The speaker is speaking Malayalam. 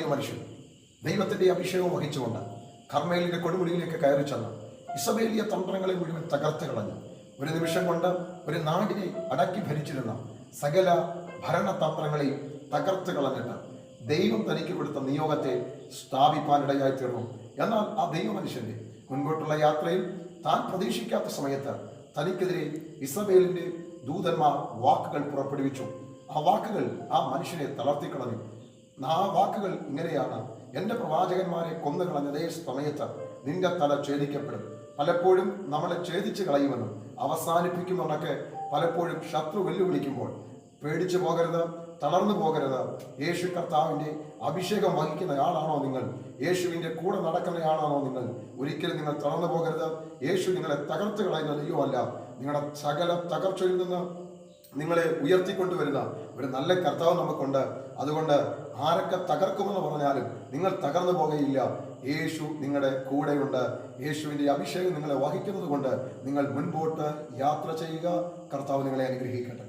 വലിയ മനുഷ്യൻ ദൈവത്തിന്റെ അഭിഷേകം വഹിച്ചുകൊണ്ട് കർമ്മേലിന്റെ കൊടുമുടിയിലേക്ക് കയറി ചെന്ന് ഇസബേലിയ തന്ത്രങ്ങളെ മുഴുവൻ തകർത്ത് കളഞ്ഞു. ഒരു നിമിഷം കൊണ്ട് ഒരു നാടിനെ അടക്കി ഭരിച്ചിരുന്ന സകല ഭരണതന്ത്രങ്ങളെയും തകർത്ത് കളഞ്ഞിട്ട് ദൈവം തനിക്ക് കൊടുത്ത നിയോഗത്തെ സ്ഥാപിപ്പാനിടയായി തീർന്നു. എന്നാൽ ആ ദൈവ മനുഷ്യന്റെ മുൻപോട്ടുള്ള യാത്രയിൽ താൻ പ്രതീക്ഷിക്കാത്ത സമയത്ത് തനിക്കെതിരെ ഇസബേലിന്റെ ദൂതന്മാർ വാക്കുകൾ പുറപ്പെടുവിച്ചു. ആ വാക്കുകൾ ആ മനുഷ്യനെ തളർത്തിക്കളഞ്ഞു. ആ വാക്കുകൾ ഇങ്ങനെയാണ്: എൻ്റെ പ്രവാചകന്മാരെ കൊന്നുകളഞ്ഞതേ സമയത്ത് നിന്റെ തല ഛേദിക്കപ്പെടും. പലപ്പോഴും നമ്മളെ ഛേദിച്ച് കളയുമെന്നും അവസാനിപ്പിക്കുമെന്നൊക്കെ പലപ്പോഴും ശത്രു വെല്ലുവിളിക്കുമ്പോൾ പേടിച്ചു പോകരുത്, തളർന്നു പോകരുത്. യേശു കർത്താവിൻ്റെ അഭിഷേകം വഹിക്കുന്നയാളാണോ നിങ്ങൾ? യേശുവിൻ്റെ കൂടെ നടക്കുന്നയാളാണോ നിങ്ങൾ? ഒരിക്കലും നിങ്ങൾ തളർന്നു പോകരുത്. യേശു നിങ്ങളെ തകർത്ത് കളയുന്ന ദൈവമല്ല. നിങ്ങളുടെ സകല തകർച്ചയിൽ നിന്ന് നിങ്ങളെ ഉയർത്തിക്കൊണ്ടുവരുന്ന ഒരു നല്ല കർത്താവ് നമുക്കുണ്ട്. അതുകൊണ്ട് ആരൊക്കെ തകർക്കുമെന്ന് പറഞ്ഞാലും നിങ്ങൾ തകർന്നു പോകുകയില്ല. യേശു നിങ്ങളുടെ കൂടെയുണ്ട്. യേശുവിൻ്റെ അഭിഷേകം നിങ്ങളെ വഹിക്കുന്നത് കൊണ്ട് നിങ്ങൾ മുൻപോട്ട് യാത്ര ചെയ്യുക. കർത്താവ് നിങ്ങളെ അനുഗ്രഹിക്കട്ടെ.